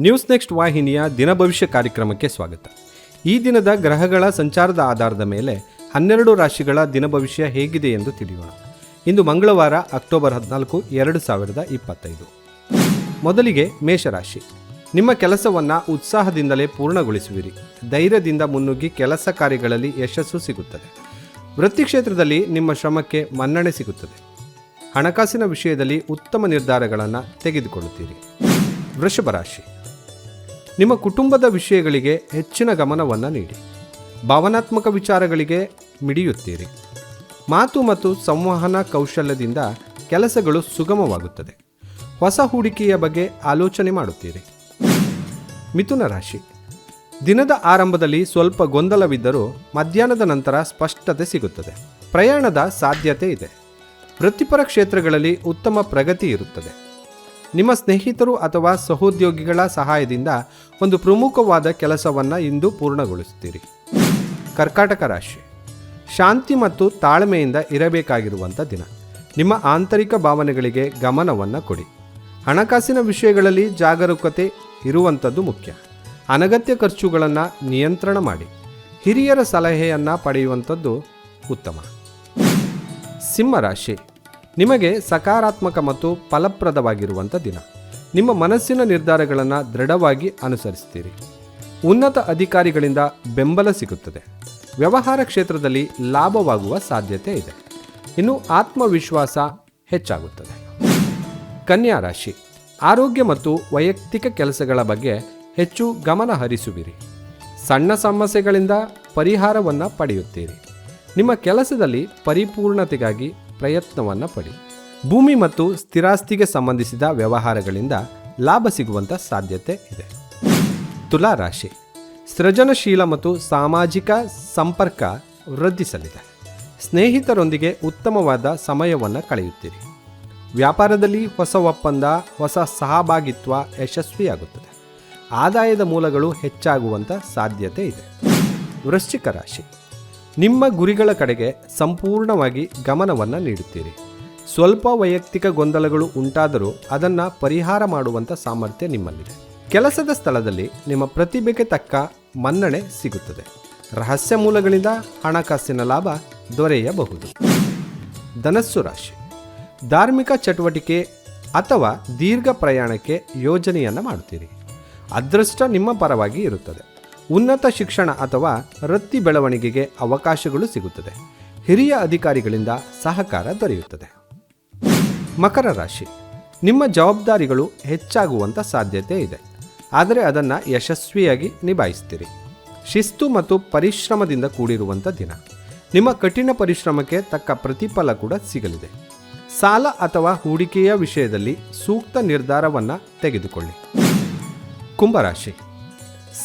News next ವಾಹಿನಿಯ ದಿನ ಭವಿಷ್ಯ ಕಾರ್ಯಕ್ರಮಕ್ಕೆ ಸ್ವಾಗತ. ಈ ದಿನದ ಗ್ರಹಗಳ ಸಂಚಾರದ ಆಧಾರದ ಮೇಲೆ 12 ರಾಶಿಗಳ ದಿನ ಭವಿಷ್ಯ ಹೇಗಿದೆ ಎಂದು ತಿಳಿಯೋಣ. ಇಂದು ಮಂಗಳವಾರ ಅಕ್ಟೋಬರ್ 14, 2025. ಮೊದಲಿಗೆ ಮೇಷರಾಶಿ. ನಿಮ್ಮ ಕೆಲಸವನ್ನು ಉತ್ಸಾಹದಿಂದಲೇ ಪೂರ್ಣಗೊಳಿಸುವಿರಿ. ಧೈರ್ಯದಿಂದ ಮುನ್ನುಗ್ಗಿ ಕೆಲಸ ಕಾರ್ಯಗಳಲ್ಲಿ ಯಶಸ್ಸು ಸಿಗುತ್ತದೆ. ವೃತ್ತಿ ಕ್ಷೇತ್ರದಲ್ಲಿ ನಿಮ್ಮ ಶ್ರಮಕ್ಕೆ ಮನ್ನಣೆ ಸಿಗುತ್ತದೆ. ಹಣಕಾಸಿನ ವಿಷಯದಲ್ಲಿ ಉತ್ತಮ ನಿರ್ಧಾರಗಳನ್ನು ತೆಗೆದುಕೊಳ್ಳುತ್ತೀರಿ. ವೃಷಭ ರಾಶಿ. ನಿಮ್ಮ ಕುಟುಂಬದ ವಿಷಯಗಳಿಗೆ ಹೆಚ್ಚಿನ ಗಮನವನ್ನು ನೀಡಿ. ಭಾವನಾತ್ಮಕ ವಿಚಾರಗಳಿಗೆ ಮಿಡಿಯುತ್ತೀರಿ. ಮಾತು ಮತ್ತು ಸಂವಹನ ಕೌಶಲ್ಯದಿಂದ ಕೆಲಸಗಳು ಸುಗಮವಾಗುತ್ತದೆ. ಹೊಸ ಹೂಡಿಕೆಯ ಬಗ್ಗೆ ಆಲೋಚನೆ ಮಾಡುತ್ತೀರಿ. ಮಿಥುನ ರಾಶಿ. ದಿನದ ಆರಂಭದಲ್ಲಿ ಸ್ವಲ್ಪ ಗೊಂದಲವಿದ್ದರೂ ಮಧ್ಯಾಹ್ನದ ನಂತರ ಸ್ಪಷ್ಟತೆ ಸಿಗುತ್ತದೆ. ಪ್ರಯಾಣದ ಸಾಧ್ಯತೆ ಇದೆ. ವೃತ್ತಿಪರ ಕ್ಷೇತ್ರಗಳಲ್ಲಿ ಉತ್ತಮ ಪ್ರಗತಿ ಇರುತ್ತದೆ. ನಿಮ್ಮ ಸ್ನೇಹಿತರು ಅಥವಾ ಸಹೋದ್ಯೋಗಿಗಳ ಸಹಾಯದಿಂದ ಒಂದು ಪ್ರಮುಖವಾದ ಕೆಲಸವನ್ನು ಇಂದು ಪೂರ್ಣಗೊಳಿಸುತ್ತೀರಿ. ಕರ್ಕಾಟಕ ರಾಶಿ. ಶಾಂತಿ ಮತ್ತು ತಾಳ್ಮೆಯಿಂದ ಇರಬೇಕಾಗಿರುವಂಥ ದಿನ. ನಿಮ್ಮ ಆಂತರಿಕ ಭಾವನೆಗಳಿಗೆ ಗಮನವನ್ನು ಕೊಡಿ. ಹಣಕಾಸಿನ ವಿಷಯಗಳಲ್ಲಿ ಜಾಗರೂಕತೆ ಇರುವಂಥದ್ದು ಮುಖ್ಯ. ಅನಗತ್ಯ ಖರ್ಚುಗಳನ್ನು ನಿಯಂತ್ರಣ ಮಾಡಿ. ಹಿರಿಯರ ಸಲಹೆಯನ್ನು ಪಡೆಯುವಂಥದ್ದು ಉತ್ತಮ. ಸಿಂಹರಾಶಿ. ನಿಮಗೆ ಸಕಾರಾತ್ಮಕ ಮತ್ತು ಫಲಪ್ರದವಾಗಿರುವಂಥ ದಿನ. ನಿಮ್ಮ ಮನಸ್ಸಿನ ನಿರ್ಧಾರಗಳನ್ನು ದೃಢವಾಗಿ ಅನುಸರಿಸ್ತೀರಿ. ಉನ್ನತ ಅಧಿಕಾರಿಗಳಿಂದ ಬೆಂಬಲ ಸಿಗುತ್ತದೆ. ವ್ಯವಹಾರ ಕ್ಷೇತ್ರದಲ್ಲಿ ಲಾಭವಾಗುವ ಸಾಧ್ಯತೆ ಇದೆ. ಇನ್ನು ಆತ್ಮವಿಶ್ವಾಸ ಹೆಚ್ಚಾಗುತ್ತದೆ. ಕನ್ಯಾ ರಾಶಿ. ಆರೋಗ್ಯ ಮತ್ತು ವೈಯಕ್ತಿಕ ಕೆಲಸಗಳ ಬಗ್ಗೆ ಹೆಚ್ಚು ಗಮನ ಹರಿಸುವಿರಿ. ಸಣ್ಣ ಸಮಸ್ಯೆಗಳಿಂದ ಪರಿಹಾರವನ್ನು ಪಡೆಯುತ್ತೀರಿ. ನಿಮ್ಮ ಕೆಲಸದಲ್ಲಿ ಪರಿಪೂರ್ಣತೆಗಾಗಿ ಪ್ರಯತ್ನವನ್ನು ಪಡಿ. ಭೂಮಿ ಮತ್ತು ಸ್ಥಿರಾಸ್ತಿಗೆ ಸಂಬಂಧಿಸಿದ ವ್ಯವಹಾರಗಳಿಂದ ಲಾಭ ಸಿಗುವಂಥ ಸಾಧ್ಯತೆ ಇದೆ. ತುಲಾ ರಾಶಿ. ಸೃಜನಶೀಲ ಮತ್ತು ಸಾಮಾಜಿಕ ಸಂಪರ್ಕ ವೃದ್ಧಿಸಲಿದೆ. ಸ್ನೇಹಿತರೊಂದಿಗೆ ಉತ್ತಮವಾದ ಸಮಯವನ್ನು ಕಳೆಯುತ್ತೀರಿ. ವ್ಯಾಪಾರದಲ್ಲಿ ಹೊಸ ಒಪ್ಪಂದ, ಹೊಸ ಸಹಭಾಗಿತ್ವ ಯಶಸ್ವಿಯಾಗುತ್ತದೆ. ಆದಾಯದ ಮೂಲಗಳು ಹೆಚ್ಚಾಗುವಂಥ ಸಾಧ್ಯತೆ ಇದೆ. ವೃಶ್ಚಿಕ ರಾಶಿ. ನಿಮ್ಮ ಗುರಿಗಳ ಕಡೆಗೆ ಸಂಪೂರ್ಣವಾಗಿ ಗಮನವನ್ನು ನೀಡುತ್ತೀರಿ. ಸ್ವಲ್ಪ ವೈಯಕ್ತಿಕ ಗೊಂದಲಗಳು ಉಂಟಾದರೂ ಅದನ್ನು ಪರಿಹಾರ ಮಾಡುವಂಥ ಸಾಮರ್ಥ್ಯ ನಿಮ್ಮಲ್ಲಿದೆ. ಕೆಲಸದ ಸ್ಥಳದಲ್ಲಿ ನಿಮ್ಮ ಪ್ರತಿಭೆಗೆ ತಕ್ಕ ಮನ್ನಣೆ ಸಿಗುತ್ತದೆ. ರಹಸ್ಯ ಮೂಲಗಳಿಂದ ಹಣಕಾಸಿನ ಲಾಭ ದೊರೆಯಬಹುದು. ಧನಸ್ಸು ರಾಶಿ. ಧಾರ್ಮಿಕ ಚಟುವಟಿಕೆ ಅಥವಾ ದೀರ್ಘ ಪ್ರಯಾಣಕ್ಕೆ ಯೋಜನೆಯನ್ನು ಮಾಡುತ್ತೀರಿ. ಅದೃಷ್ಟ ನಿಮ್ಮ ಪರವಾಗಿ ಇರುತ್ತದೆ. ಉನ್ನತ ಶಿಕ್ಷಣ ಅಥವಾ ವೃತ್ತಿ ಬೆಳವಣಿಗೆಗೆ ಅವಕಾಶಗಳು ಸಿಗುತ್ತದೆ. ಹಿರಿಯ ಅಧಿಕಾರಿಗಳಿಂದ ಸಹಕಾರ ದೊರೆಯುತ್ತದೆ. ಮಕರ ರಾಶಿ. ನಿಮ್ಮ ಜವಾಬ್ದಾರಿಗಳು ಹೆಚ್ಚಾಗುವಂಥ ಸಾಧ್ಯತೆ ಇದೆ, ಆದರೆ ಅದನ್ನು ಯಶಸ್ವಿಯಾಗಿ ನಿಭಾಯಿಸ್ತೀರಿ. ಶಿಸ್ತು ಮತ್ತು ಪರಿಶ್ರಮದಿಂದ ಕೂಡಿರುವಂಥ ದಿನ. ನಿಮ್ಮ ಕಠಿಣ ಪರಿಶ್ರಮಕ್ಕೆ ತಕ್ಕ ಪ್ರತಿಫಲ ಕೂಡ ಸಿಗಲಿದೆ. ಸಾಲ ಅಥವಾ ಹೂಡಿಕೆಯ ವಿಷಯದಲ್ಲಿ ಸೂಕ್ತ ನಿರ್ಧಾರವನ್ನು ತೆಗೆದುಕೊಳ್ಳಿ. ಕುಂಭರಾಶಿ.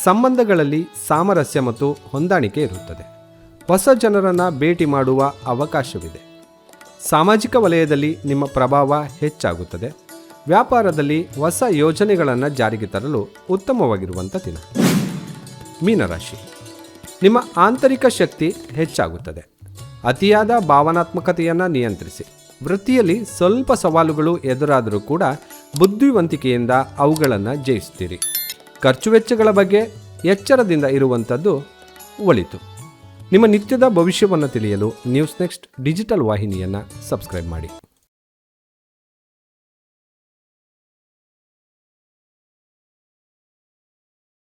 ಸಂಬಂಧಗಳಲ್ಲಿ ಸಾಮರಸ್ಯ ಮತ್ತು ಹೊಂದಾಣಿಕೆ ಇರುತ್ತದೆ. ಹೊಸ ಜನರನ್ನು ಭೇಟಿ ಮಾಡುವ ಅವಕಾಶವಿದೆ. ಸಾಮಾಜಿಕ ವಲಯದಲ್ಲಿ ನಿಮ್ಮ ಪ್ರಭಾವ ಹೆಚ್ಚಾಗುತ್ತದೆ. ವ್ಯಾಪಾರದಲ್ಲಿ ಹೊಸ ಯೋಜನೆಗಳನ್ನು ಜಾರಿಗೆ ತರಲು ಉತ್ತಮವಾಗಿರುವಂಥ ದಿನ. ಮೀನರಾಶಿ. ನಿಮ್ಮ ಆಂತರಿಕ ಶಕ್ತಿ ಹೆಚ್ಚಾಗುತ್ತದೆ. ಅತಿಯಾದ ಭಾವನಾತ್ಮಕತೆಯನ್ನು ನಿಯಂತ್ರಿಸಿ. ವೃತ್ತಿಯಲ್ಲಿ ಸ್ವಲ್ಪ ಸವಾಲುಗಳು ಎದುರಾದರೂ ಕೂಡ ಬುದ್ಧಿವಂತಿಕೆಯಿಂದ ಅವುಗಳನ್ನು ಜಯಿಸುತ್ತೀರಿ. ಖರ್ಚು ವೆಚ್ಚಗಳ ಬಗ್ಗೆ ಎಚ್ಚರದಿಂದ ಇರುವಂಥದ್ದು ಒಳಿತು. ನಿಮ್ಮ ನಿತ್ಯದ ಭವಿಷ್ಯವನ್ನು ತಿಳಿಯಲು ನ್ಯೂಸ್ ನೆಕ್ಸ್ಟ್ ಡಿಜಿಟಲ್ ವಾಹಿನಿಯನ್ನು ಸಬ್ಸ್ಕ್ರೈಬ್ ಮಾಡಿ.